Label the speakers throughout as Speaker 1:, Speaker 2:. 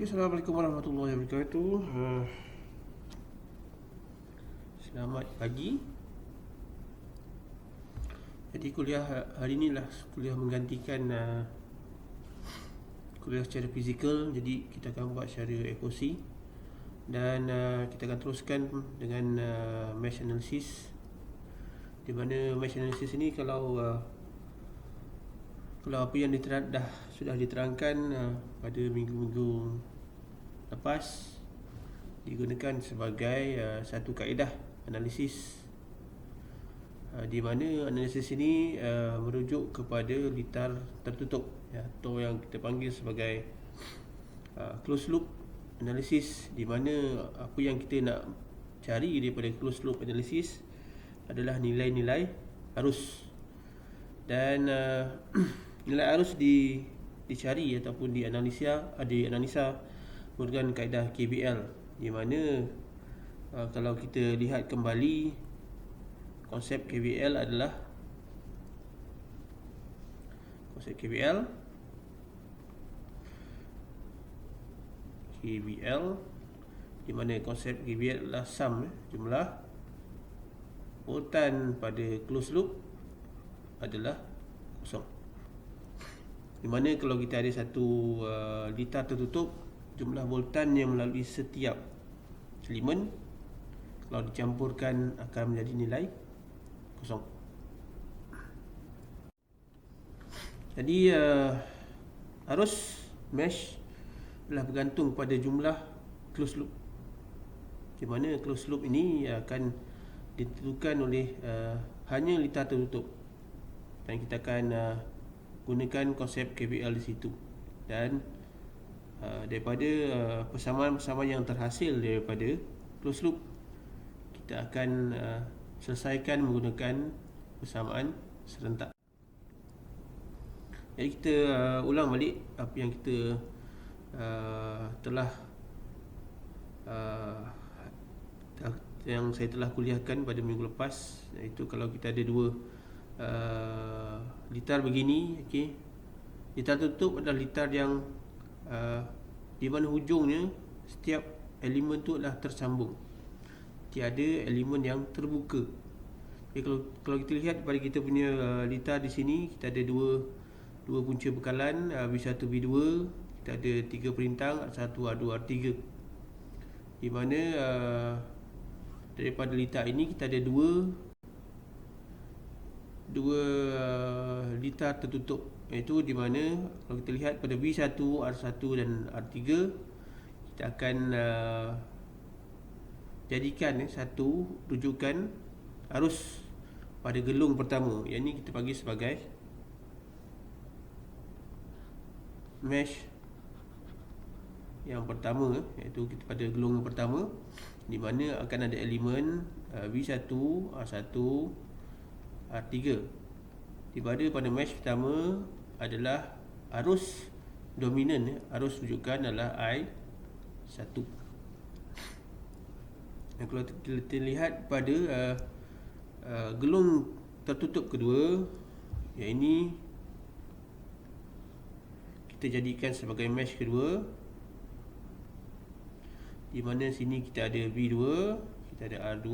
Speaker 1: Assalamualaikum warahmatullahi wabarakatuh. Selamat pagi. Jadi kuliah hari ni lah kuliah menggantikan kuliah secara fizikal. Jadi kita akan buat secara FOC dan kita akan teruskan dengan mesh analysis, di mana mesh analysis ni kalau apa yang sudah diterangkan pada minggu-minggu lepas digunakan sebagai satu kaedah analisis, di mana analisis ini merujuk kepada litar tertutup, atau yang kita panggil sebagai closed loop analisis, di mana apa yang kita nak cari daripada closed loop analisis adalah nilai-nilai arus. Dan nilai arus dicari ataupun dianalisa menggunakan kaedah KVL, di mana kalau kita lihat kembali, konsep KVL adalah di mana konsep KVL adalah sum jumlah voltan pada closed loop adalah kosong. Di mana kalau kita ada satu litar tertutup, jumlah voltan yang melalui setiap elemen kalau dicampurkan akan menjadi nilai kosong. Jadi arus mesh adalah bergantung pada jumlah closed loop, di mana closed loop ini akan ditentukan oleh hanya litar tertutup, dan kita akan gunakan konsep KVL di situ. Dan daripada persamaan-persamaan yang terhasil daripada closed loop, kita akan selesaikan menggunakan persamaan serentak. Jadi kita ulang balik apa yang kita yang saya telah kuliahkan pada minggu lepas, iaitu kalau kita ada dua litar begini, okey. Litar tertutup adalah litar yang di mana hujungnya setiap elemen tu adalah tersambung, tiada elemen yang terbuka. Jadi kalau kita lihat pada kita punya litar di sini, kita ada dua punca bekalan, B1 B2, kita ada 3 perintang, R1 R2 R3, di mana daripada litar ini kita ada dua litar tertutup, iaitu di mana kalau kita lihat pada B1, R1 dan R3, kita akan jadikan satu rujukan arus pada gelung pertama, yang ini kita bagi sebagai mesh yang pertama, iaitu kita pada gelung yang pertama, di mana akan ada elemen B1, R1, R3, di mana pada mesh pertama adalah arus dominan, arus rujukan adalah I1. Dan kalau kita lihat pada gelung tertutup kedua, yang ini kita jadikan sebagai mesh kedua, di mana sini kita ada B2, kita ada R2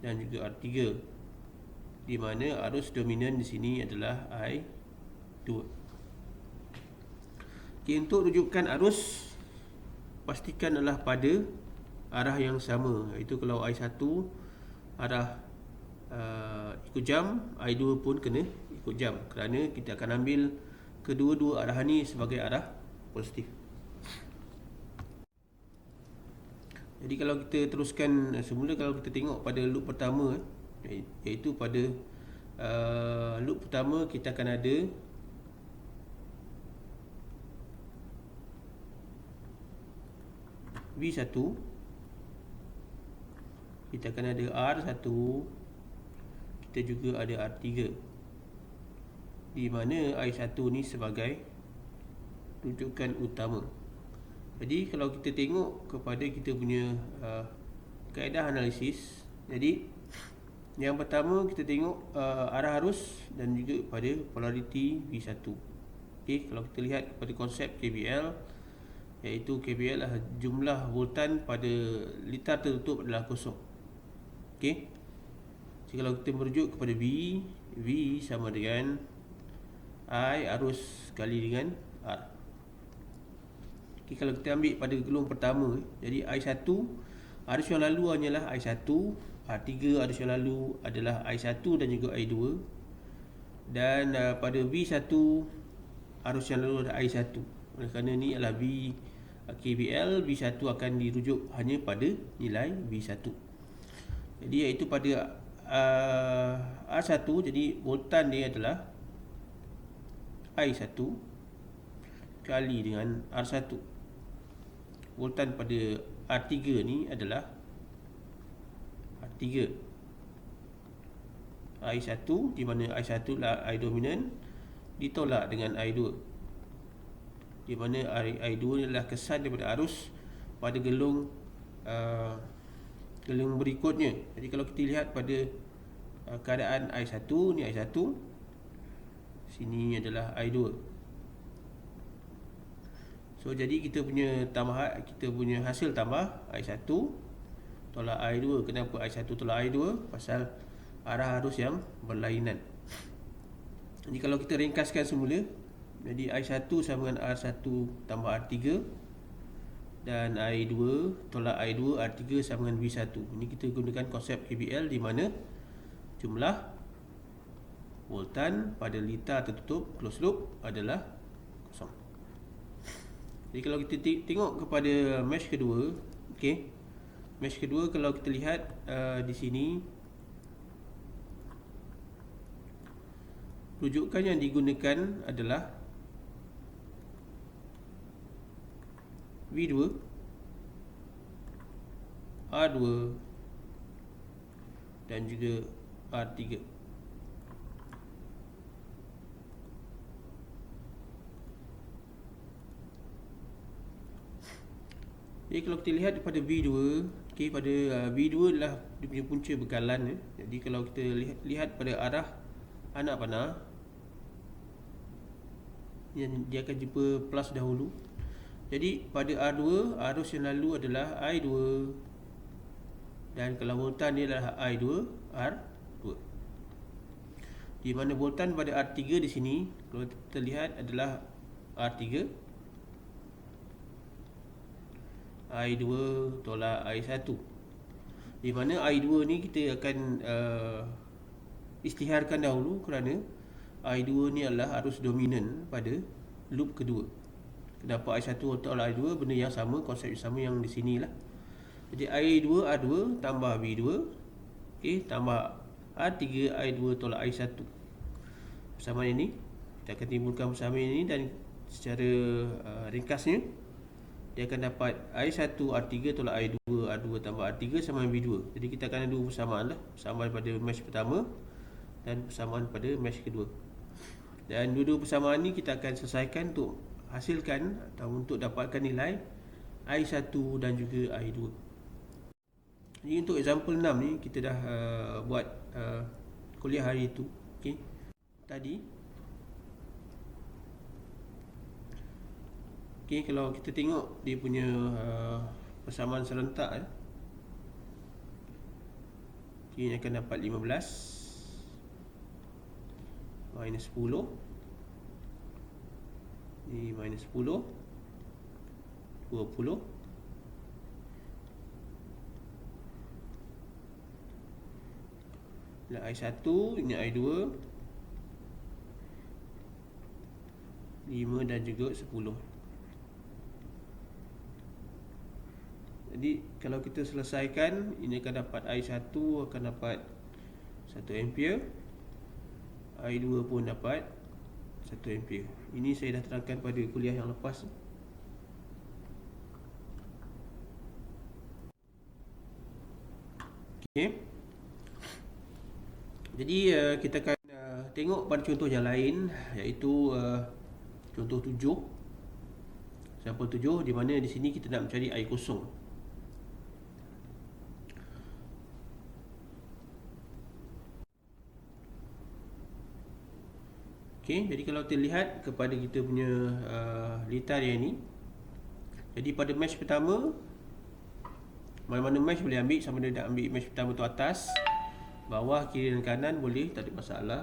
Speaker 1: dan juga R3, di mana arus dominan di sini adalah I2. Okay, untuk rujukan arus, pastikan adalah pada arah yang sama, iaitu kalau I1 arah ikut jam, I2 pun kena ikut jam, kerana kita akan ambil kedua-dua arah ni sebagai arah positif. Jadi kalau kita teruskan semula, kalau kita tengok pada loop pertama, iaitu pada loop pertama kita akan ada V1, kita akan ada R1, kita juga ada R3, di mana I1 ni sebagai rujukan utama. Jadi kalau kita tengok kepada kita punya kaedah analisis, jadi yang pertama kita tengok arah arus dan juga pada polariti V1. Okey, kalau kita lihat pada konsep KVL, iaitu KVL adalah jumlah voltan pada litar tertutup adalah kosong. Okey. Jadi kalau kita merujuk kepada V sama dengan I arus kali dengan R. Okay, kalau kita ambil pada gelung pertama, jadi I1 arus yang lalu hanyalah I1, R3 arus yang lalu adalah I1 dan juga I2, dan pada V1 arus yang lalu adalah I1. Oleh kerana ni adalah V KVL, V1 akan dirujuk hanya pada nilai V1. Jadi iaitu pada R1, jadi voltan dia adalah I1 kali dengan R1. Voltan pada R3 ni adalah R3 I1, di mana I1 adalah I dominan ditolak dengan I2, di mana I2 adalah kesan daripada arus pada gelung berikutnya. Jadi kalau kita lihat pada keadaan I1, ni I1, sini adalah I2. So jadi kita punya hasil tambah I1 tolak I2. Kenapa I1 tolak I2? Pasal arah arus yang berlainan. Jadi kalau kita ringkaskan semula, jadi I1 sama dengan R1 tambah R3, dan I2 tolak I2 R3 sama dengan V1. Ini kita gunakan konsep KVL, di mana jumlah voltan pada litar tertutup closed loop adalah kosong. Jadi kalau kita tengok kepada mesh kedua, okey. Mesh kedua kalau kita lihat di sini, rujukan yang digunakan adalah V2, R2 dan juga R3. Jadi kalau kita lihat pada V2, okey, pada V2 adalah dia punya punca bekalan. Jadi kalau kita lihat pada arah anak panah, dia akan jumpa plus dahulu. Jadi pada R2, arus yang lalu adalah I2, dan kalau voltan dia adalah I2 R2, di mana voltan pada R3 di sini kalau kita lihat adalah R3, I2 tolak I1, di mana I2 ni kita akan isytiharkan dahulu, kerana I2 ni adalah arus dominan pada loop kedua. Kenapa I1 tolak I2? Benda yang sama, konsep yang sama yang di sini lah. Jadi I2 R2 tambah V2, okey, tambah R3 I2 tolak I1. Persamaan ini kita akan timbulkan persamaan ini, dan secara ringkasnya dia akan dapat I1 R3 tolak I2 R2 tambah R3 sama dengan V2. Jadi kita akan ada dua persamaan lah, persamaan pada mesh pertama dan persamaan pada mesh kedua. Dan dua-dua persamaan ni kita akan selesaikan untuk hasilkan atau untuk dapatkan nilai I1 dan juga I2. Jadi untuk example 6 ni kita dah buat kuliah hari itu, okey. Tadi okey, kalau kita tengok dia punya persamaan serentak, okey, akan dapat 15 minus 10, ni minus 10, 20, ini I1, ini I2, 5 dan juga 10. Jadi kalau kita selesaikan, ini akan dapat I1 akan dapat 1 ampere, I2 pun dapat 1 ampere. Ini saya dah terangkan pada kuliah yang lepas. Okey. Jadi kita akan tengok pada contoh yang lain, iaitu contoh 7. Sampel 7, di mana di sini kita nak mencari air kosong. Okey, jadi kalau kita lihat kepada kita punya litar yang ini, Jadi pada mesh pertama, mana-mana mesh boleh ambil, sama ada nak ambil mesh pertama tu atas, bawah, kiri dan kanan boleh, tak ada masalah.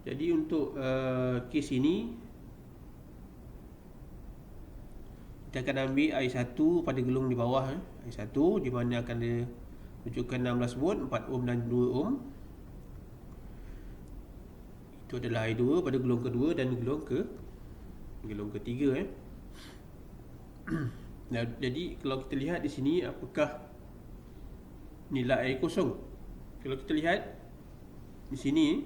Speaker 1: Jadi untuk kes ini, kita akan ambil I1 pada gelung di bawah, I1 di mana akan ada rujukan 16 volt, 4 ohm dan 2 ohm. Itu adalah I2 pada gelung kedua dan gelung ketiga. Nah, jadi kalau kita lihat di sini, apakah nilai I0? Kalau kita lihat di sini,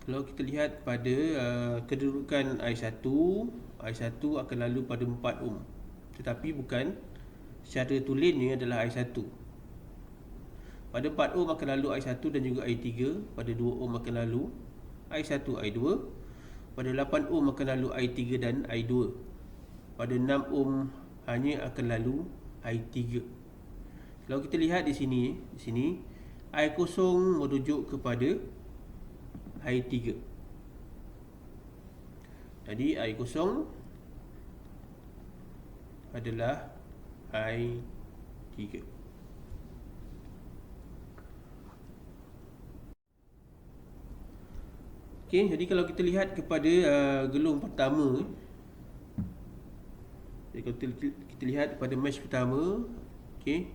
Speaker 1: kalau kita lihat pada kedudukan I1 akan lalu pada 4 ohm. Tetapi bukan secara tulennya adalah I1. Pada 4 ohm akan lalu I1 dan juga I3. Pada 2 ohm akan lalu I1, I2. Pada 8 ohm akan lalu I3 dan I2. Pada 6 ohm hanya akan lalu I3. Kalau kita lihat di sini I0 merujuk kepada I3. Jadi I0 adalah I3. Okey, jadi kalau kita lihat kepada gelung pertama, jadi kalau kita lihat pada mesh pertama, okey,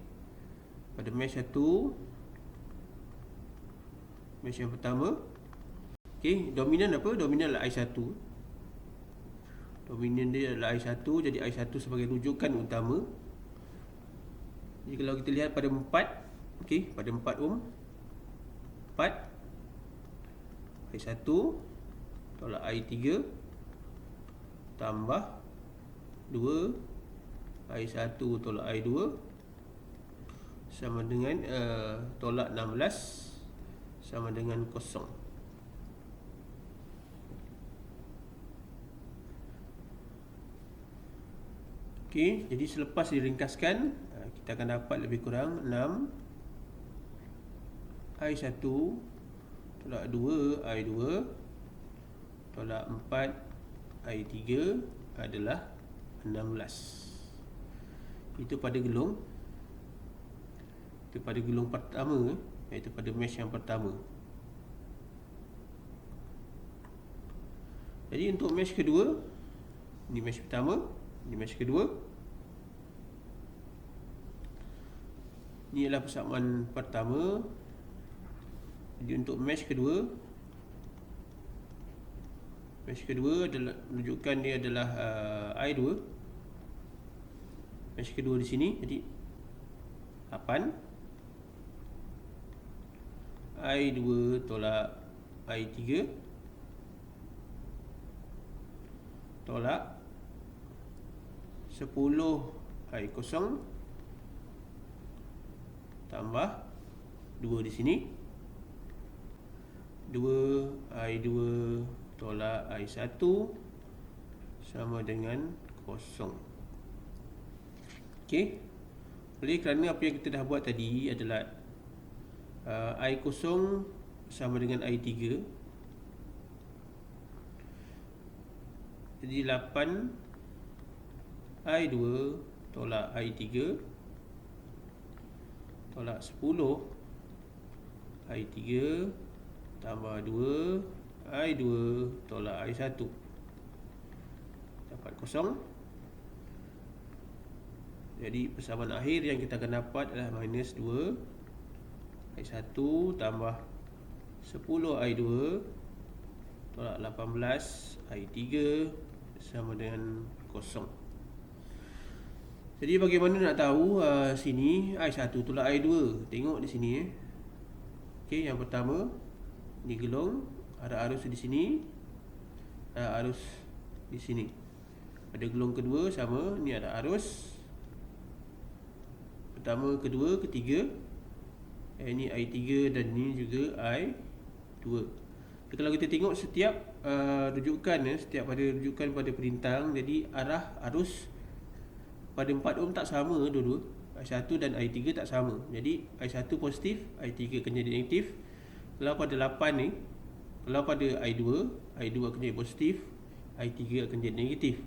Speaker 1: pada mesh 1, mesh yang pertama, okey, dominan apa? Dominan adalah I1. Dominan dia adalah I1, jadi I1 sebagai rujukan utama. Jadi kalau kita lihat pada 4, okey, pada 4 ohm, 4 I1 tolak I3 tambah 2 I1 tolak I2 sama dengan tolak 16 sama dengan 0. Okey, jadi selepas diringkaskan, kita akan dapat lebih kurang 6 I1 tolak 2 I2 tolak 4 I3 adalah 16. Itu pada gelung pertama, iaitu pada mesh yang pertama. Jadi untuk mesh kedua, ini mesh pertama, ini mesh kedua. Ini adalah persamaan pertama. Jadi untuk mesh kedua adalah rujukan dia adalah I2. Mesh kedua di sini, jadi 8 I2 tolak I3 tolak 10 I0 tambah 2 di sini, 2 I2 tolak I1 sama dengan 0. Okey. Oleh kerana apa yang kita dah buat tadi adalah I0 sama dengan I3. Jadi 8 I2 tolak I3 tolak 10 I3 tambah 2 I2 tolak I1 dapat 0. Jadi persamaan akhir yang kita akan dapat adalah minus 2 I1 tambah 10 I2 tolak 18 I3 sama dengan 0. Jadi bagaimana nak tahu sini I1 tolak I2? Tengok di sini. Okey, yang pertama, ni gelung, ada arus di sini, ada arus di sini. Pada gelung kedua sama, ni ada arus pertama, kedua, ketiga. Ini I3 dan ni juga I2. Jadi, kalau kita tengok setiap rujukan, setiap ada rujukan pada perintang, jadi arah arus pada 4 ohm tak sama dua-dua. I1 dan I3 tak sama. Jadi I1 positif, I3 akan jadi negatif. Kalau pada 8 ni, kalau pada I2 akan jadi positif, I3 akan jadi negatif.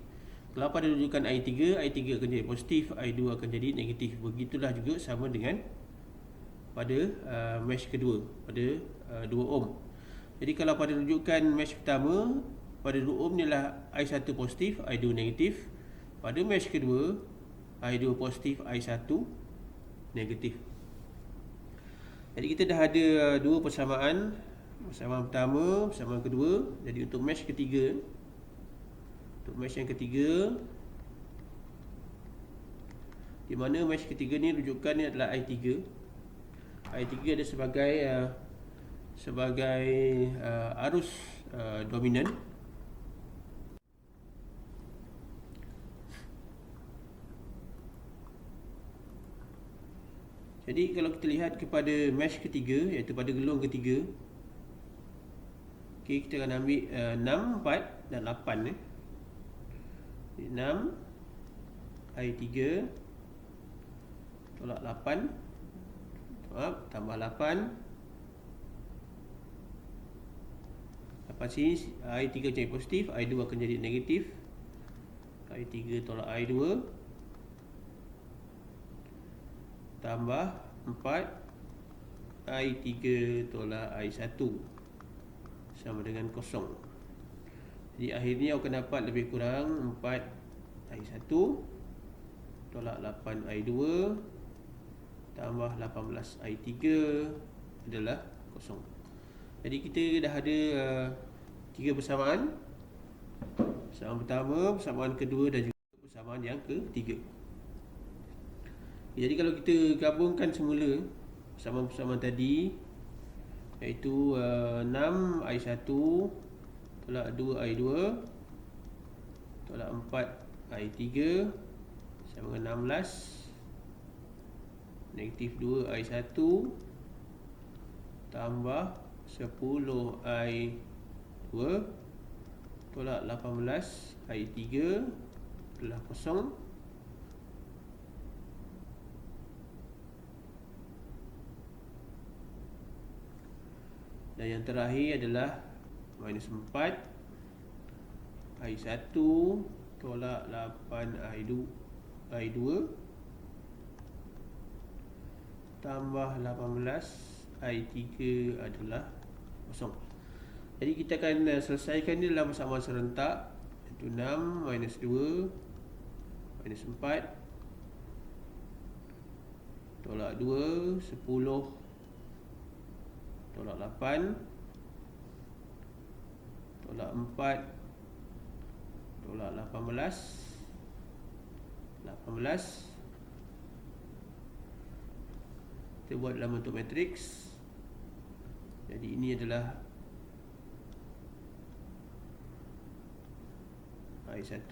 Speaker 1: Kalau pada rujukan I3 akan jadi positif, I2 akan jadi negatif. Begitulah juga sama dengan pada mesh kedua, pada 2 ohm. Jadi kalau pada rujukan mesh pertama, pada 2 ohm ni lah I1 positif, I2 negatif. Pada mesh kedua, I2 positif, I1 negatif. Jadi kita dah ada dua persamaan. Persamaan pertama, persamaan kedua. Jadi untuk mesh ketiga, untuk mesh yang ketiga, di mana mesh ketiga ni rujukan ni adalah I3. I3 ada sebagai arus dominan. Jadi kalau kita lihat kepada mesh ketiga, iaitu pada gelung ketiga, okay, kita akan ambil 6, 4 dan 8 ni. 6 I3 tolak 8, tambah 8. Lepas sini I3 jadi positif, I2 akan jadi negatif. I3 tolak I2 tambah 4, I3 tolak I1 sama dengan kosong. Jadi akhirnya akan dapat lebih kurang 4 I1 tolak 8 I2 tambah 18 I3 adalah kosong. Jadi kita dah ada 3 persamaan. Persamaan pertama, persamaan kedua dan juga persamaan yang ketiga. Jadi kalau kita gabungkan semula persamaan-persamaan tadi, iaitu 6 I1 tolak 2 I2 tolak 4 I3 sama dengan 16, negatif 2 I1 tambah 10 I2 tolak 18 I3 adalah kosong. Dan yang terakhir adalah minus 4 I1 tolak 8 I2 tambah 18 I3 adalah kosong. Jadi kita akan selesaikan ni dalam persamaan serentak, iaitu 6 minus 2 minus 4 tolak 2, 10 tolak 8 tolak 4 tolak 18. Kita buat dalam bentuk matriks. Jadi ini adalah I1,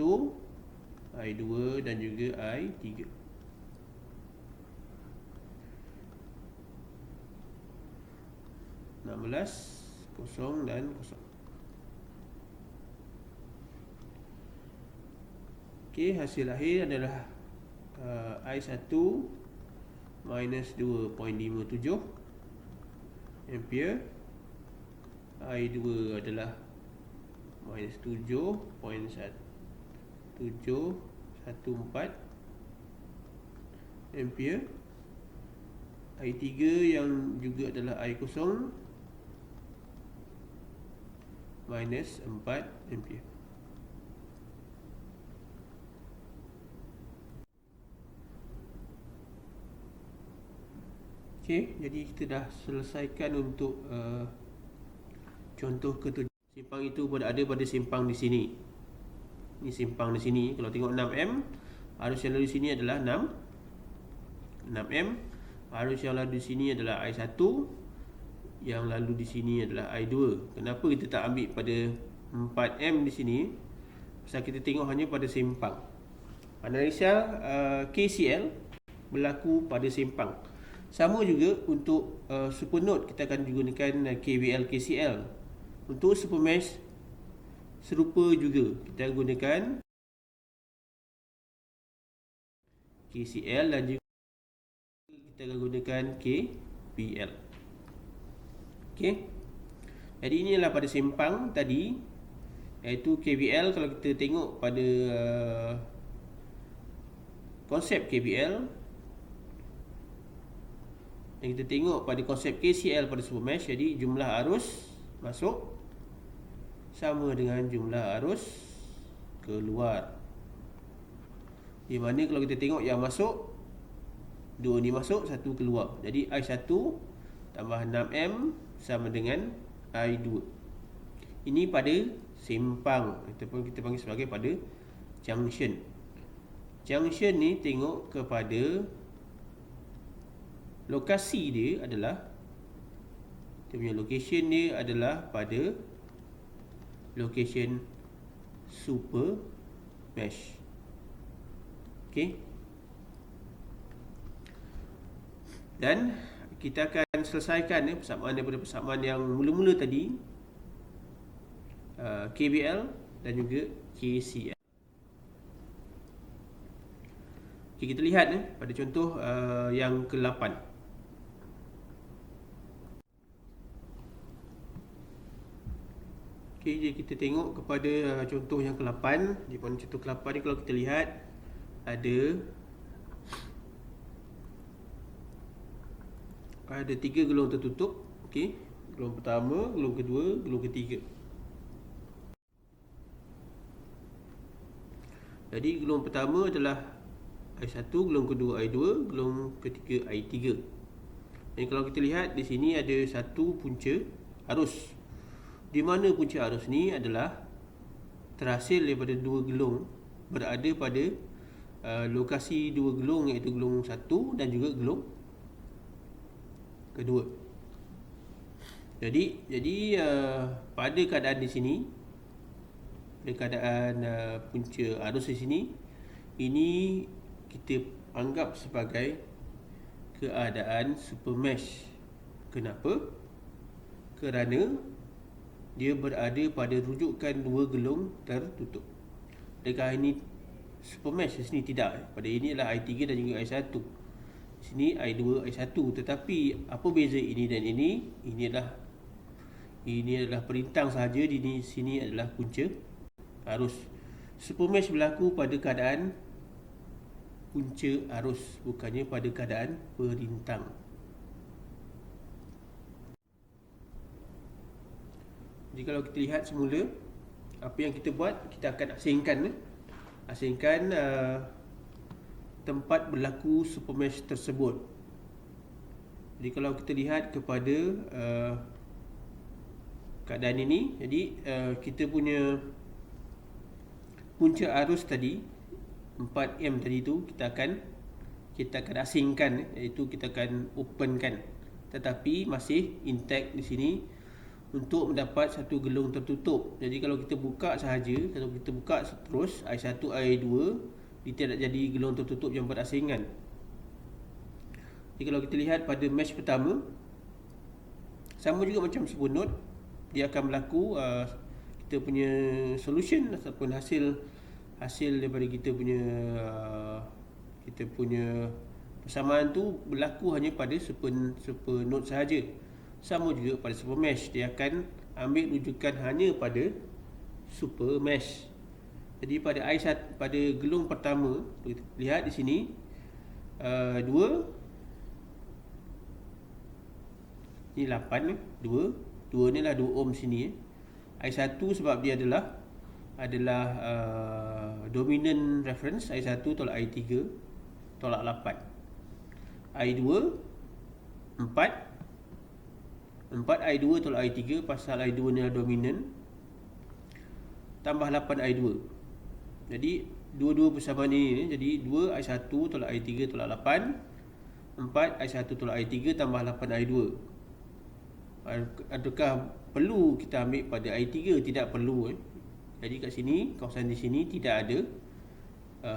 Speaker 1: I2 dan juga I3. Kosong dan kosong. Okey, hasil akhir adalah I1 minus 2.57 ampere, I2 adalah minus 7.714 ampere, I3 yang juga adalah I0 minus 4 ampere. Okey, jadi kita dah selesaikan untuk contoh ketujuh. Simpang itu ada pada simpang di sini. Ini simpang di sini. Kalau tengok 6M, arus yang lalu di sini adalah 6M. Arus yang lalu di sini adalah I1. Yang lalu di sini adalah I2. Kenapa kita tak ambil pada 4M di sini? Pasal kita tengok hanya pada simpang. Analisa KCL berlaku pada simpang. Sama juga untuk super node, kita akan gunakan KVL KCL. Untuk super mesh serupa juga, kita gunakan KCL dan juga kita akan gunakan KVL. Okey. Jadi inilah pada sempang tadi, iaitu KVL. Kalau kita tengok pada konsep KVL, dan kita tengok pada konsep KCL pada supermesh, jadi jumlah arus masuk sama dengan jumlah arus keluar. Di mana kalau kita tengok yang masuk, 2 ni masuk, 1 keluar. Jadi I1 tambah 6M sama dengan I2. Ini pada sempang, ataupun kita panggil sebagai pada junction. Junction ni tengok kepada lokasi dia adalah, dia punya location dia adalah pada location super mesh. Okey. Dan kita akan selesaikan persamaan daripada persamaan yang mula-mula tadi, KVL dan juga KCL. Okay, kita lihat pada contoh yang ke-8. Okay, jadi kita tengok kepada contoh yang ke-8. Di mana contoh ke-8 ni kalau kita lihat ada 3 gelung tertutup. Okey, gelung pertama, gelung kedua, gelung ketiga. Jadi gelung pertama adalah I1, gelung kedua I2, gelung ketiga I3. Dan kalau kita lihat di sini ada satu punca arus. Di mana punca arus ni adalah terhasil daripada 2 gelung berada pada lokasi 2 gelung, iaitu gelung 1 dan juga gelung kedua. Jadi pada keadaan di sini, pada keadaan punca arus di sini, ini kita anggap sebagai keadaan super mesh. Kenapa? Kerana dia berada pada rujukan 2 gelung tertutup. Adakah ini super mesh? Di sini tidak. Pada ini adalah I3 dan juga I1. Di sini I2, I1. Tetapi apa beza ini dan ini? Ini adalah perintang sahaja. Di sini adalah punca arus. Super mesh berlaku pada keadaan punca arus, bukannya pada keadaan perintang. Jadi kalau kita lihat semula, apa yang kita buat, kita akan asingkan tempat berlaku super mesh tersebut. Jadi kalau kita lihat kepada keadaan ini, jadi kita punya punca arus tadi 4M tadi tu kita akan asingkan, iaitu kita akan openkan, tetapi masih intact di sini untuk mendapat satu gelung tertutup. Jadi kalau kita buka sahaja, kalau kita buka terus I1, I2, dia tidak jadi gelung tertutup yang berasingan. Jadi kalau kita lihat pada mesh pertama, sama juga macam super node, dia akan berlaku kita punya solution ataupun hasil daripada kita punya persamaan tu berlaku hanya pada super node sahaja. Sama juga pada super mesh, dia akan ambil rujukan hanya pada super mesh. Jadi pada I1, pada gelung pertama, kita lihat di sini 2 ni 8, 2 ni lah 2 ohm sini. I1 sebab dia adalah dominant reference, I1 tolak I3 tolak 8. I2 4 I2 tolak I3, pasal I2 ni adalah dominant, tambah 8 I2. Jadi dua-dua persamaan ini, jadi 2 I1 tolak I3 tolak 8, 4 I1 tolak I3 tambah 8 I2. Adakah perlu kita ambil pada I3? Tidak perlu. Jadi kat sini, kawasan di sini tidak ada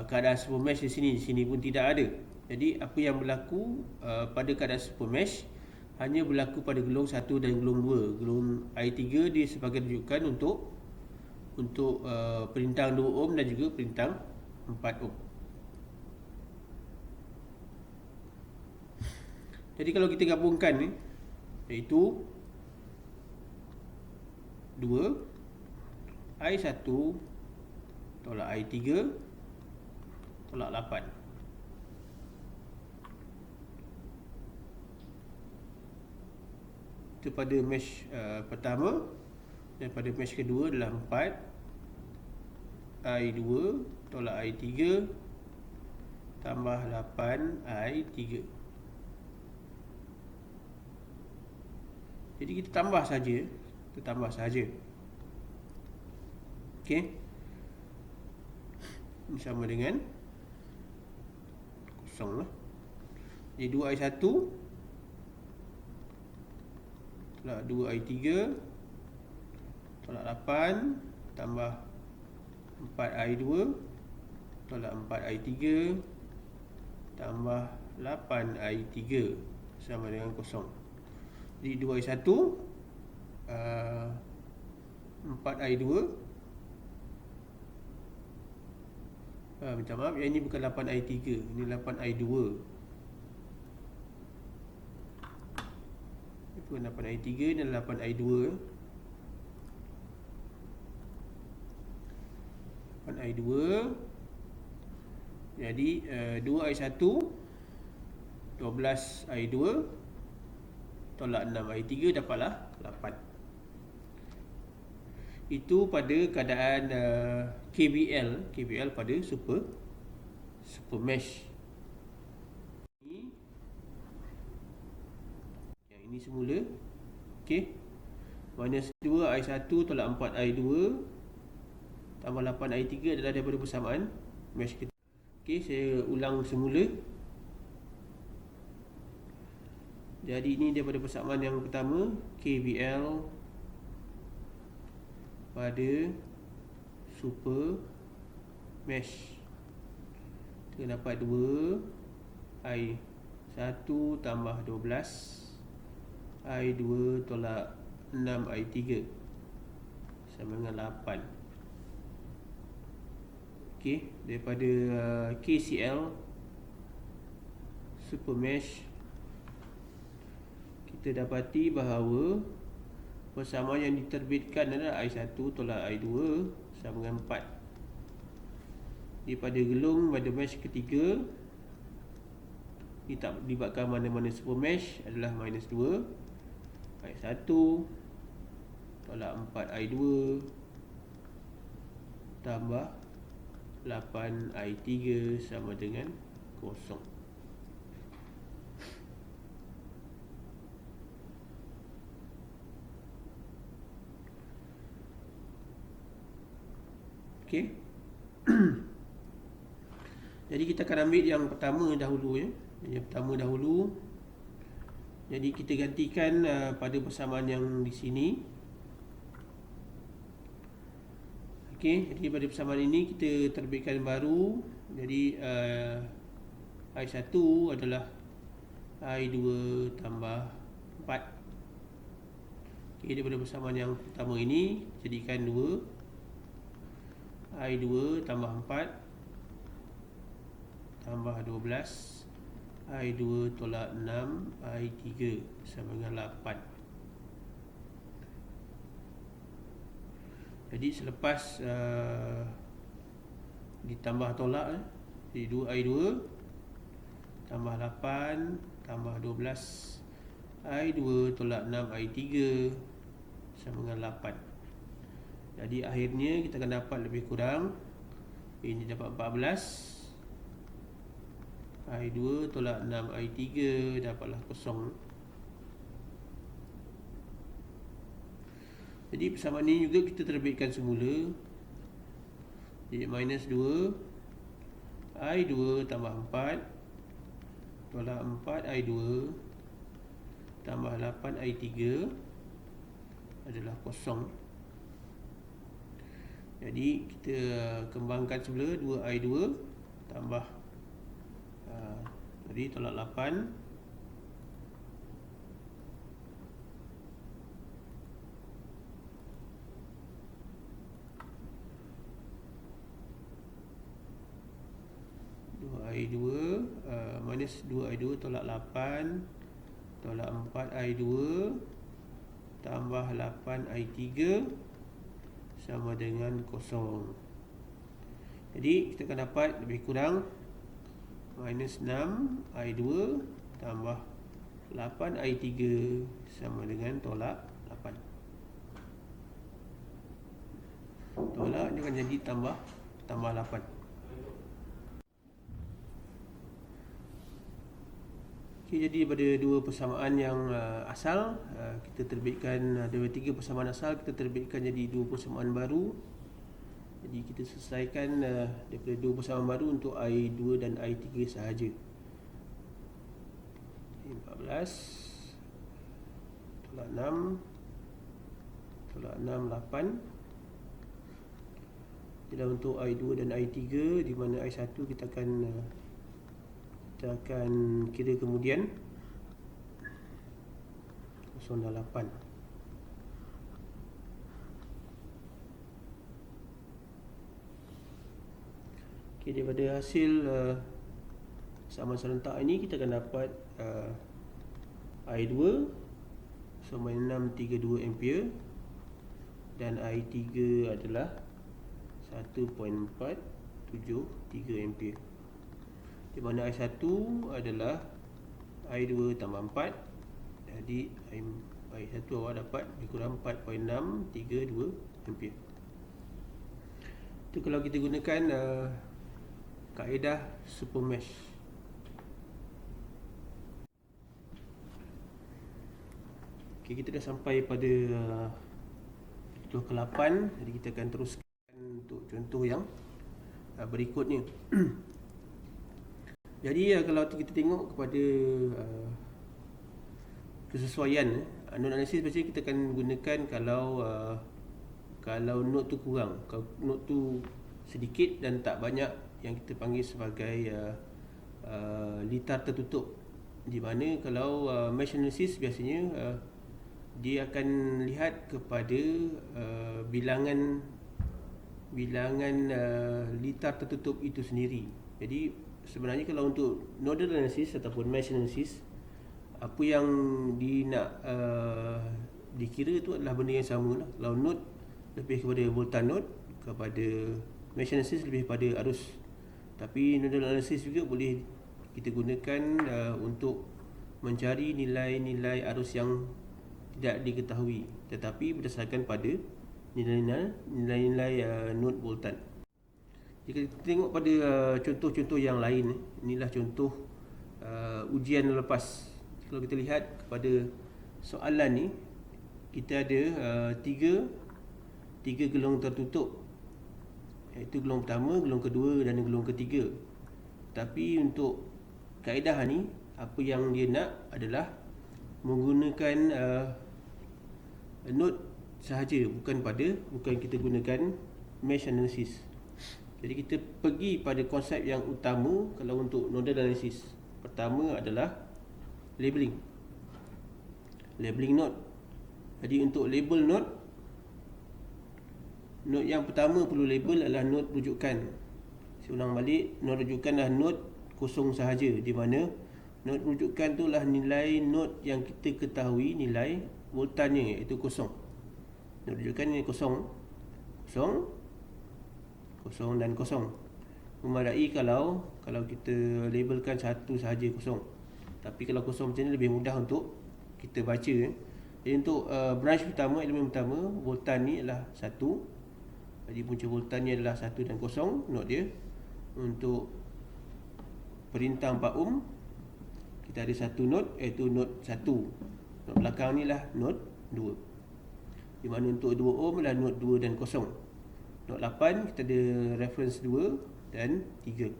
Speaker 1: keadaan super mesh. Di sini pun tidak ada. Jadi apa yang berlaku pada keadaan super mesh hanya berlaku pada gelung 1 dan gelung 2. Gelung I3 dia sebagai rujukan untuk perintang 2 ohm dan juga perintang 4 ohm. Jadi kalau kita gabungkan ni, iaitu 2 I1 tolak I3 tolak 8. Itu pada mesh pertama. Dan pada mesh kedua adalah 4 I2 tolak I3 tambah 8 I3. Jadi kita tambah saja. Okey. Ini sama dengan kosong lah. Jadi 2I1 tolak 2I3 tolak 8 tambah 4I2 tolak 4I3 tambah 8I3 sama dengan kosong. Jadi 2I1 4I2 minta maaf, yang ini bukan 8I3, ini 8I2. Itu 8I3 dan 8I2. 8I2. Jadi 2I1 12I2 tolak 6I3 dapatlah 8. Itu pada keadaan KVL pada super mesh. Yang ini semula. Okey. Minus 2I1 tolak 4I2 tambah 8I3 adalah daripada persamaan mesh kita. Okey, saya ulang semula. Jadi ini daripada persamaan yang pertama, KVL pada super mesh. Kita dapat 2 I1 tambah 12 I2 tolak 6I3 sama dengan 8. Okey, daripada KCL super mesh, kita dapati bahawa persamaan yang diterbitkan adalah I1 tolak I2 sama dengan 4. Daripada gelung pada mesh ketiga, ini tak dilibatkan mana-mana super mesh, adalah minus 2 I1 tolak 4I2 tambah 8I3 sama dengan kosong. Okey. Jadi kita akan ambil yang pertama dahulu ya. Yang pertama dahulu. Jadi kita gantikan pada persamaan yang di sini. Okey, jadi pada persamaan ini kita terbitkan baru. Jadi I1 adalah I2 tambah 4. Okey, daripada persamaan yang pertama ini jadikan 2 I2 tambah 4 tambah 12 I2 tolak 6 I3 sama dengan 8. Jadi selepas ditambah tolak, jadi 2I2 tambah 8 tambah 12 I2 tolak 6 I3 sama dengan 8. Jadi akhirnya kita akan dapat lebih kurang, ini dapat 14 I2 tolak 6 I3 dapatlah kosong. Jadi persamaan ini juga kita terbitkan semula. Jadi minus 2 I2 tambah 4 tolak 4 I2 tambah 8 I3 adalah kosong. Jadi kita kembangkan semula 2 I2 tambah tadi tolak 8 2I2 minus 2I2 tolak 8 tolak 4I2 tambah 8I3 sama dengan 0. Jadi kita akan dapat lebih kurang minus 6I2 tambah 8I3 sama dengan tolak 8. Tolak dia akan jadi tambah 8. Okay, jadi daripada dua persamaan yang asal, kita terbitkan daripada tiga persamaan asal, kita terbitkan jadi dua persamaan baru. Jadi kita selesaikan daripada dua persamaan baru untuk I2 dan I3 sahaja. 14 tolak 6 tolak 6 8. Jadi untuk I2 dan I3, di mana I1 kita akan kira kemudian 0 dan 8. Okay, daripada hasil persamaan serentak ini kita akan dapat I2 sama 632 ampere dan I3 adalah 1.473 ampere, di mana I1 adalah I2 tambah 4. Jadi I1 awak dapat lebih kurang 4.632 ampere. Itu kalau kita gunakan kaedah super mesh. Okay, kita dah sampai pada contoh ke-8. Jadi kita akan teruskan untuk contoh yang berikutnya. Jadi kalau kita tengok kepada kesesuaian node analisis, biasanya kita akan gunakan kalau node tu kurang, kalau node tu sedikit dan tak banyak, yang kita panggil sebagai litar tertutup. Di mana kalau mesh analysis biasanya dia akan lihat kepada bilangan litar tertutup itu sendiri. Jadi sebenarnya kalau untuk nodal analysis ataupun mesh analysis, apa yang dikira itu adalah benda yang sama lah. Kalau node lebih kepada voltan node, kepada mesh analysis lebih pada arus. Tapi nodal analysis juga boleh kita gunakan untuk mencari nilai-nilai arus yang tidak diketahui, tetapi berdasarkan pada nilai-nilai node voltan. Jika kita tengok pada contoh-contoh yang lain, inilah contoh ujian lepas. Kalau kita lihat kepada soalan ni, kita ada tiga gelong tertutup, iaitu gelong pertama, gelong kedua dan gelong ketiga. Tapi untuk kaedah ni, apa yang dia nak adalah menggunakan node sahaja, bukan kita gunakan mesh analysis. Jadi kita pergi pada konsep yang utama kalau untuk nodal analysis. Pertama adalah labeling node. Jadi untuk label node yang pertama perlu label adalah node rujukan. Saya ulang balik, node rujukan adalah node kosong sahaja, di mana node rujukan tu lah nilai node yang kita ketahui nilai voltannya, iaitu kosong. Node rujukan ni kosong dan kosong. Memadai kalau kita labelkan satu sahaja kosong. Tapi kalau kosong macam ni lebih mudah untuk kita baca. Jadi untuk branch pertama, elemen pertama, voltan ni adalah 1. Jadi punca voltan ni adalah 1 dan kosong, node dia. Untuk perintah 4 ohm, kita ada satu node, iaitu node 1. Node belakang ni lah node 2. Di mana untuk 2 ohm adalah node 2 dan kosong. Node 8 kita ada reference 2 dan 3.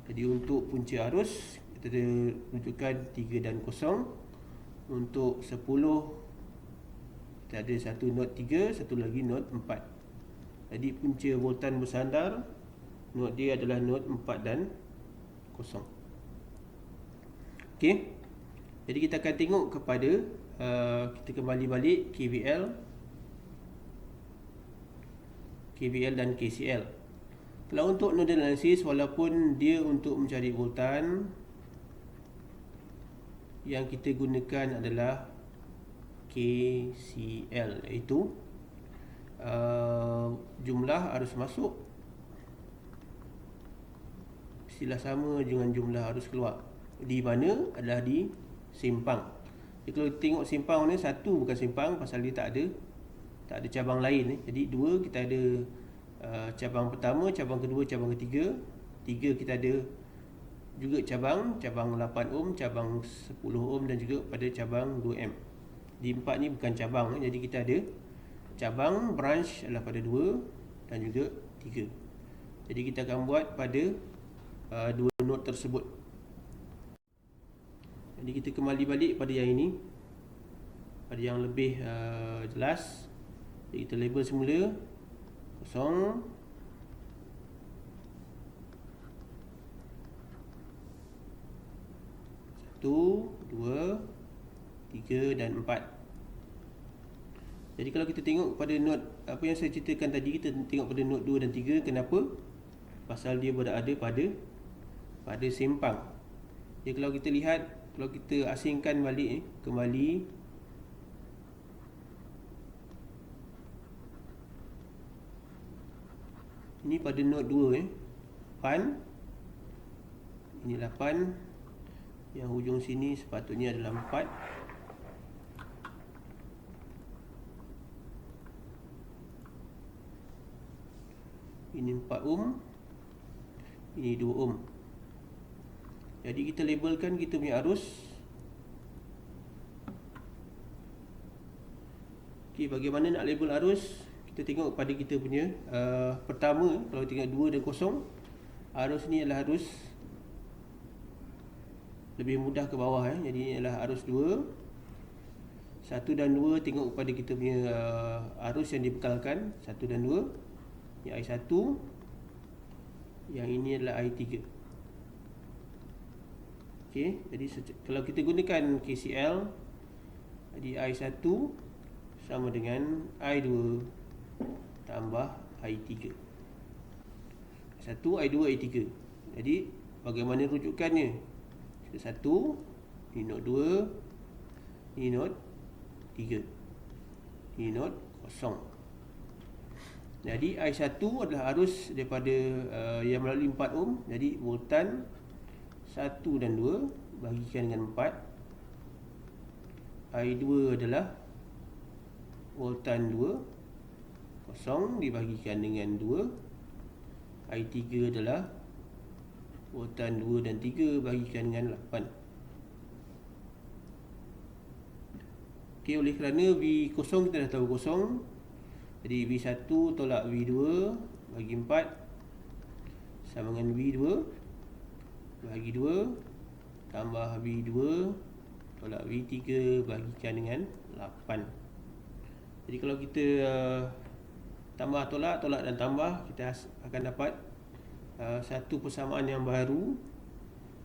Speaker 1: Jadi untuk punca arus kita ada rujukan 3 dan kosong. Untuk 10 kita ada satu node 3, satu lagi node 4. Jadi punca voltan bersandar, node dia adalah node 4 dan kosong. Okey. Jadi kita akan tengok kepada kita kembali balik KVL dan KCL. Kalau untuk nodal analysis, walaupun dia untuk mencari voltan, yang kita gunakan adalah KCL, iaitu jumlah arus masuk mestilah sama dengan jumlah arus keluar. Di mana adalah di simpang. Jadi kalau kita tengok simpang ni, satu bukan simpang pasal dia tak ada cabang lain. Jadi dua kita ada cabang pertama, cabang kedua, cabang ketiga. Tiga kita ada juga cabang 8 ohm, cabang 10 ohm dan juga pada cabang 2 amp. Di empat ni bukan cabang, jadi kita ada cabang branch adalah pada 2 dan juga 3. Jadi kita akan buat pada dua node tersebut. Jadi kita kembali balik pada yang ini, pada yang lebih jelas. Jadi kita label semula kosong, 1, 2, 3 dan 4. Jadi kalau kita tengok pada node apa yang saya ceritakan tadi, kita tengok pada node 2 dan 3. Kenapa? Pasal dia berada pada simpang. Jadi kalau kita lihat, kalau kita asingkan balik kembali, ini pada node 2 pan. Inilah pan. Yang hujung sini sepatutnya adalah 4. Ini 4 ohm. Ini 2 ohm. Jadi kita labelkan kita punya arus. Okey, bagaimana nak label arus? Kita tengok pada kita punya pertama, kalau tengok 2 dan 0, arus ni adalah arus lebih mudah ke bawah. Jadi ini adalah arus 2. 1 dan 2 tengok pada kita punya arus yang dibekalkan, 1 dan 2. Ini I1, yang ini adalah I3. Okey, jadi kalau kita gunakan KCL, jadi I1 sama dengan I2 tambah I3. I1, I2, I3. Jadi bagaimana rujukannya? Satu, ini node 2, ini node 3, ini node kosong. Jadi I1 adalah arus daripada yang melalui 4 ohm. Jadi voltan 1 dan 2 bagikan dengan 4. I2 adalah voltan 2, kosong dibagikan dengan 2. I3 adalah voltan 2 dan 3 bagikan dengan 8. Okey, oleh kerana V kosong kita dah tahu kosong. Jadi V1 tolak V2 bagi 4 sama dengan V2 bagi 2 tambah V2 tolak V3 bagikan dengan 8. Jadi kalau kita tambah tolak dan tambah, kita akan dapat satu persamaan yang baru,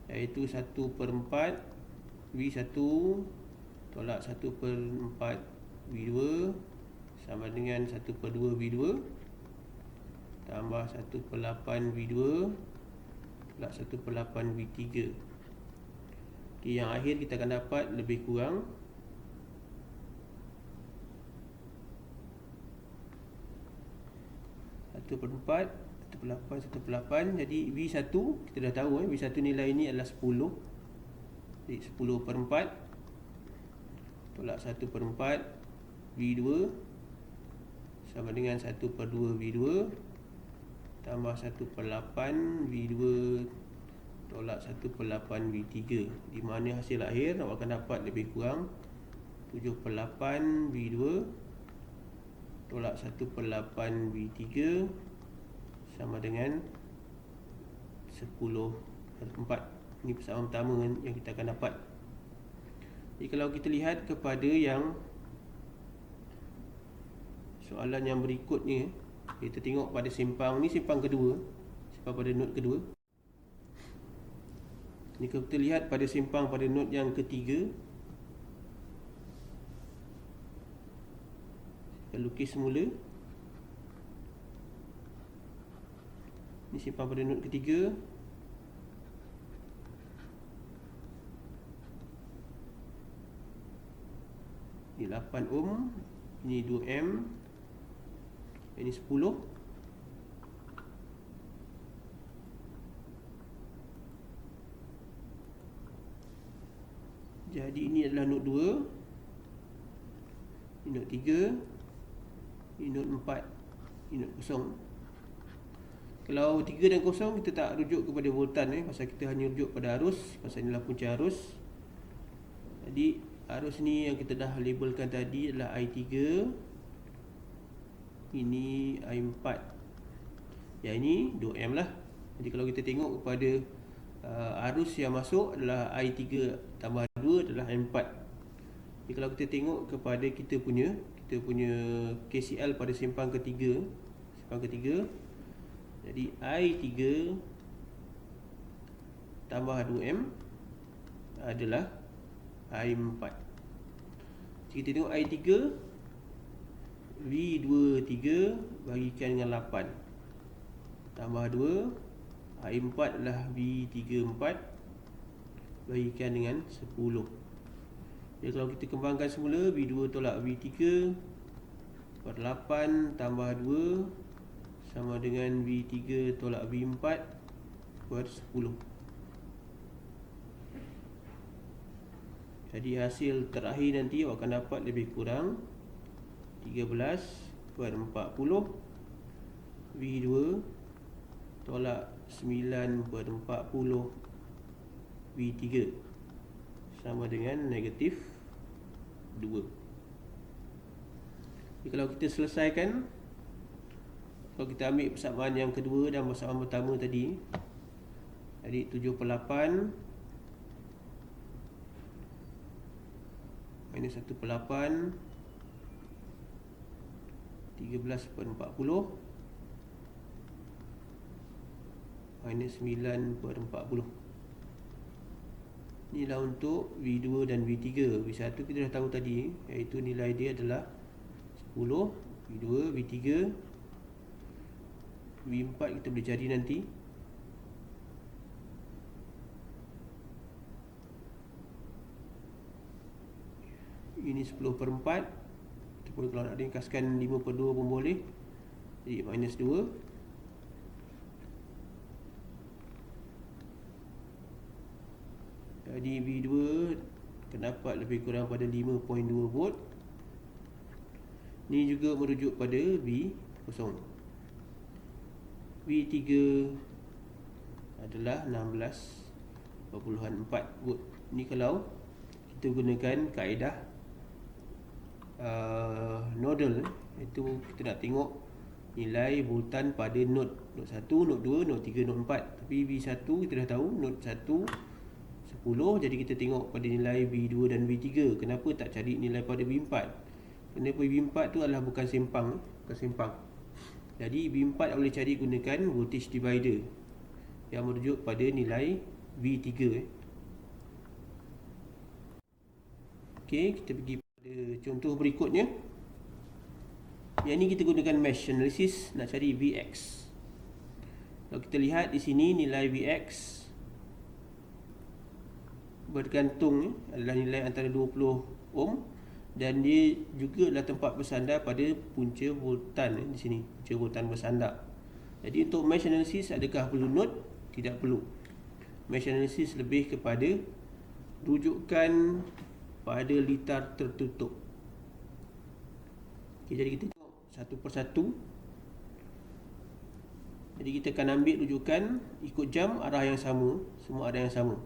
Speaker 1: iaitu 1/4 V1 tolak 1/4 V2 sama dengan 1/2 V2 tambah 1/8 V2 tolak 1/8 V3. Okay, yang akhir kita akan dapat lebih kurang 1/4 1/8. Jadi V1 kita dah tahu, V1 nilai ini adalah 10. Jadi 10/4 tolak 1/4 V2 sama dengan 1/2 V2 tambah 1/8 V2 tolak 1/8 V3, di mana hasil akhir awak akan dapat lebih kurang 7/8 V2 tolak 1/8 V3 sama dengan 10/4. Ini persamaan pertama yang kita akan dapat. Jadi kalau kita lihat kepada yang soalan yang berikutnya, kita tengok pada simpang ni, simpang kedua, simpang pada node kedua. Ni kalau kita lihat pada simpang pada node yang ketiga, kita lukis semula. Ni simpang pada node ketiga. Ini 8 ohm, ini 2 ampere, ini 10. Jadi ini adalah node 2, ini node 3, ini node 4, ini node kosong. Kalau 3 dan kosong kita tak rujuk kepada voltan pasal kita hanya rujuk pada arus, pasal inilah punca arus. Jadi arus ni yang kita dah labelkan tadi adalah I3, ini I4. Yang ini 2 ampere lah. Jadi kalau kita tengok kepada arus yang masuk adalah I3 tambah 2 adalah I4. Jadi kalau kita tengok kepada kita punya KCL pada simpang ketiga, jadi I3 tambah 2 ampere adalah I4. Jadi kita tengok I3 V23 bagikan dengan 8 tambah 2, I4 adalah V34 bagikan dengan 10. Jadi kalau kita kembangkan semula, V2 tolak V3 per 8 tambah 2 sama dengan V3 tolak V4 per 10. Jadi hasil terakhir nanti awak akan dapat lebih kurang 13 per 40 V2 tolak 9 per 40 V3 sama dengan negatif 2. Jadi kalau kita selesaikan, kalau kita ambil persamaan yang kedua dan persamaan pertama tadi, jadi 7 per 8 minus 1 per 8 13 per 40 minus 9 per 40. Inilah untuk V2 dan V3. V1 kita dah tahu tadi, iaitu nilai dia adalah 10. V2, V3, V4 kita boleh cari nanti. Ini 10 per 4, ataupun kalau nak ringkaskan 5 per 2 pun boleh. Jadi minus 2. Jadi V2 akan dapat lebih kurang pada 5.2 volt. Ini juga merujuk pada V0. V3 adalah 16.4 volt. Ini kalau kita gunakan kaedah nodal, iaitu kita nak tengok nilai voltan pada node 1, node 2, node 3, node 4. Tapi V1 kita dah tahu node 1 10, jadi kita tengok pada nilai V2 dan V3. Kenapa tak cari nilai pada V4? Kenapa V4 tu adalah bukan sempang. Jadi V4 boleh cari gunakan voltage divider yang merujuk pada nilai V3. Okey, kita pergi pada contoh berikutnya. Yang ni kita gunakan mesh analysis nak cari Vx. Kalau kita lihat di sini nilai Vx bergantung adalah nilai antara 20 ohm dan dia juga adalah tempat bersandar pada punca voltan di sini, punca voltan bersandar. Jadi untuk mesh analysis adakah perlu node? Tidak perlu. Mesh analysis lebih kepada rujukan pada litar tertutup. Okay, jadi kita tengok satu persatu. Jadi kita akan ambil rujukan ikut jam, arah yang sama, semua arah yang sama.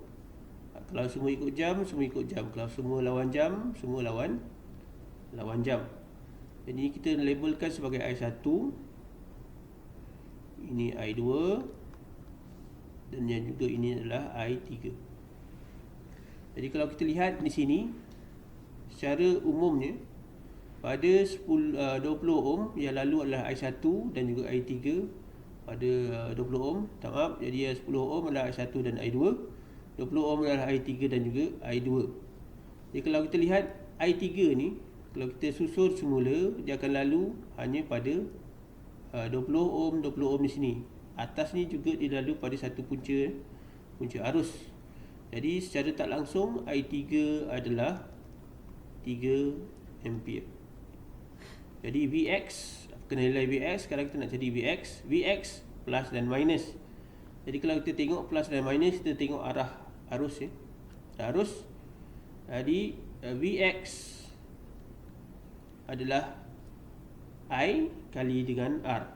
Speaker 1: Kalau semua ikut jam, semua ikut jam. Kalau semua lawan jam, semua lawan jam. Jadi kita labelkan sebagai I1, ini I2, dan yang juga ini adalah I3. Jadi kalau kita lihat di sini, secara umumnya pada 20 ohm yang lalu adalah I1 dan juga I3 pada 20 ohm. Maaf, jadi 10 ohm adalah I1 dan I2. 20 ohm adalah I3 dan juga I2. Jadi kalau kita lihat I3 ni, kalau kita susun semula, dia akan lalu hanya pada 20 ohm di sini. Atas ni juga dia lalu pada satu punca arus. Jadi secara tak langsung I3 adalah 3 ampere. Jadi Vx, kena nilai Vx, sekarang kita nak cari Vx plus dan minus. Jadi kalau kita tengok plus dan minus, kita tengok arah arus ya. Arus. Jadi Vx adalah I kali dengan R.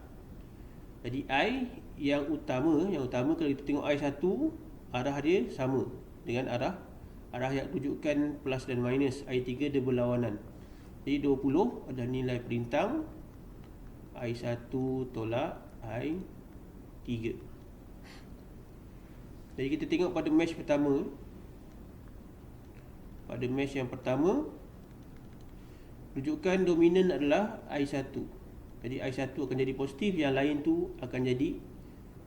Speaker 1: Jadi I yang utama kalau kita tengok I1, arah dia sama dengan arah yang tunjukkan plus dan minus. I3 dia berlawanan. Jadi 20 adalah nilai perintang I1 tolak I3. Jadi kita tengok pada mesh pertama. Pada mesh yang pertama, rujukan dominan adalah I1. Jadi I1 akan jadi positif, yang lain tu akan jadi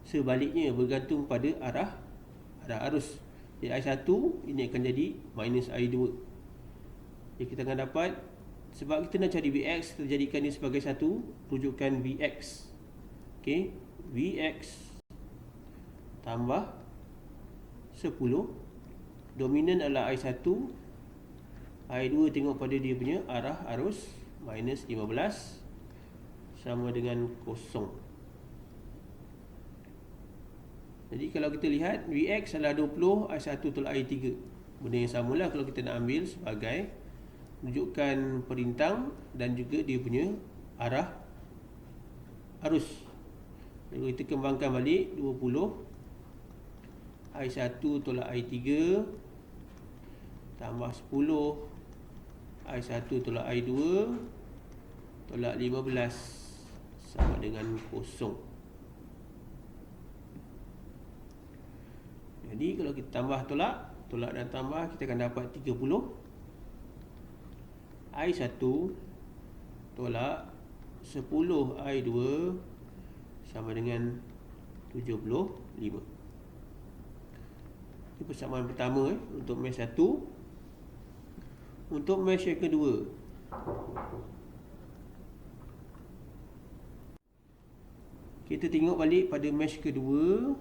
Speaker 1: sebaliknya, bergantung pada arah arus. Jadi I1 ini akan jadi minus I2. Jadi kita akan dapat, sebab kita nak cari Vx, kita jadikan ini sebagai satu rujukan Vx. Okey, Vx tambah 10. Dominan adalah I1. I2 tengok pada dia punya arah arus, minus 15 sama dengan 0. Jadi kalau kita lihat Vx adalah 20, I1 tolak I3. Benda yang samalah kalau kita nak ambil sebagai rujukan perintang dan juga dia punya arah arus. Jadi kita kembangkan balik, 20 I1 tolak I3 tambah 10 I1 tolak I2 tolak 15 sama dengan 0. Jadi kalau kita tambah tolak dan tambah, kita akan dapat 30 I1 tolak 10 I2 sama dengan 75. Ini persamaan pertama untuk mesh 1. Untuk mesh yang kedua, kita tengok balik pada mesh kedua.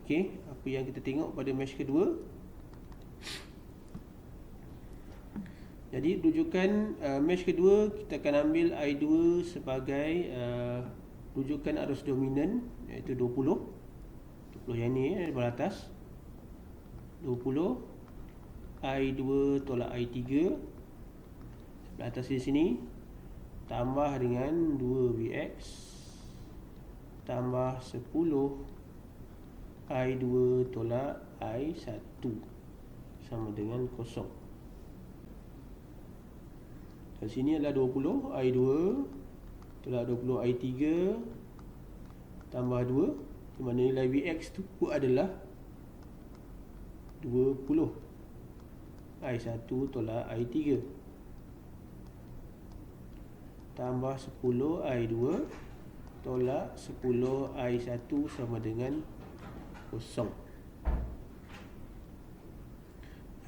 Speaker 1: Okey, apa yang kita tengok pada mesh kedua? Jadi rujukan mesh kedua, kita akan ambil I2 sebagai rujukan arus dominan, iaitu 20 yang ni di sebelah atas. 20 I2 tolak I3 sebelah atas di sini, tambah dengan 2Vx tambah 10 I2 tolak I1 sama dengan 0. Di sini adalah 20 I2 tolak 20 I3 tambah 2, di mana nilai Vx tu adalah 20 I1 tolak I3 tambah 10 I2 tolak 10 I1 sama dengan 0.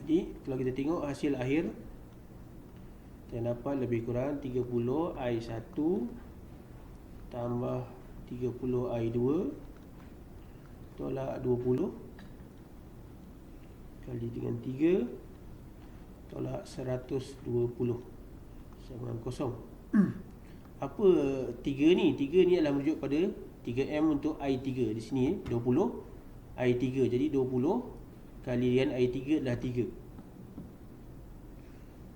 Speaker 1: Jadi kalau kita tengok hasil akhir, kita dapat lebih kurang 30 I1 tambah 30 I2 tolak 20 kali dengan 3 tolak 120 sama dengan 0. Apa 3 ni? 3 ni adalah merujuk pada 3M untuk I3 di sini 20 I3. Jadi 20 kali dengan I3 adalah 3.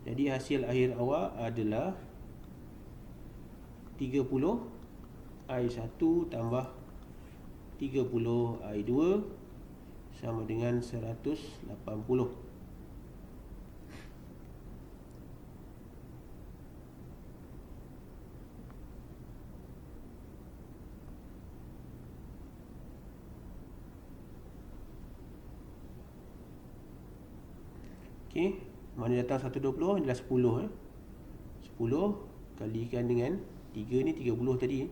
Speaker 1: Jadi hasil akhir awak adalah 30 I1 tambah 30 I2 sama dengan 180. Okey, mana datang 120 adalah 10 10 kalikan dengan 3 ni 30 tadi.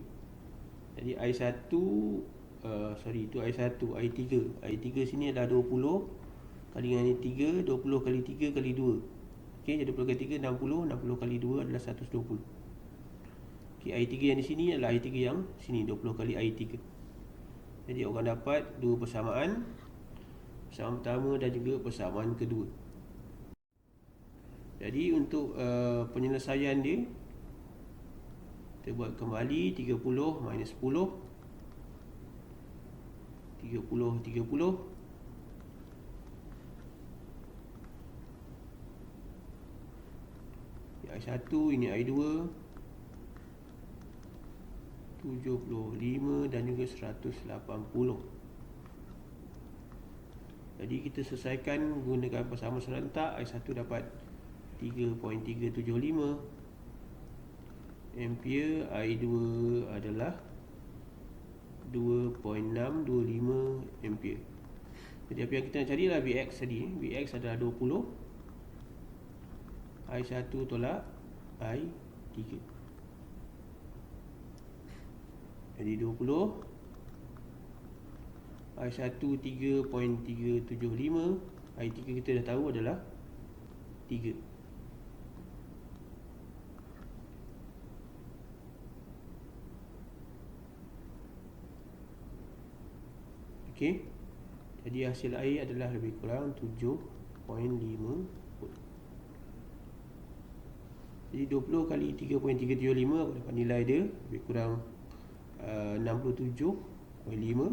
Speaker 1: Jadi I1 itu I1, I3 sini adalah 20 kali dengan 3, 20 kali 3 kali 2. Okey, jadi 20 kali 3 60, 60 kali 2 adalah 120. Okey, I3 yang di sini adalah I3 yang sini 20 kali I3. Jadi orang dapat dua persamaan. persamaan pertama dan juga persamaan kedua. Jadi untuk penyelesaian dia, kita buat kembali 30 minus 10, 30. Ini I1, ini I2, 75 dan juga 180. Jadi kita selesaikan gunakan persamaan serentak. I1 dapat 3.375 ampere, I2 adalah 2.625 ampere. Jadi apa yang kita nak cari adalah Vx tadi. Vx adalah 20, I1 tolak I3. Jadi 20, I1 3.375, I3 kita dah tahu adalah 3. Okey. Jadi hasil air adalah lebih kurang 7.5 volt. Jadi 20 kali 3.375 aku dapat nilai dia lebih kurang 67.5.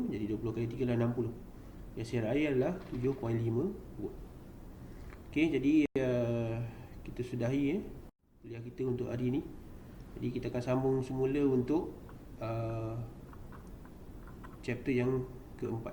Speaker 1: Jadi 20 kali 3 adalah 60. Hasil air adalah 7.5 volt. Okey, jadi kita sudahi kuliah kita untuk hari ini. Jadi kita akan sambung semula untuk chapter yang keempat.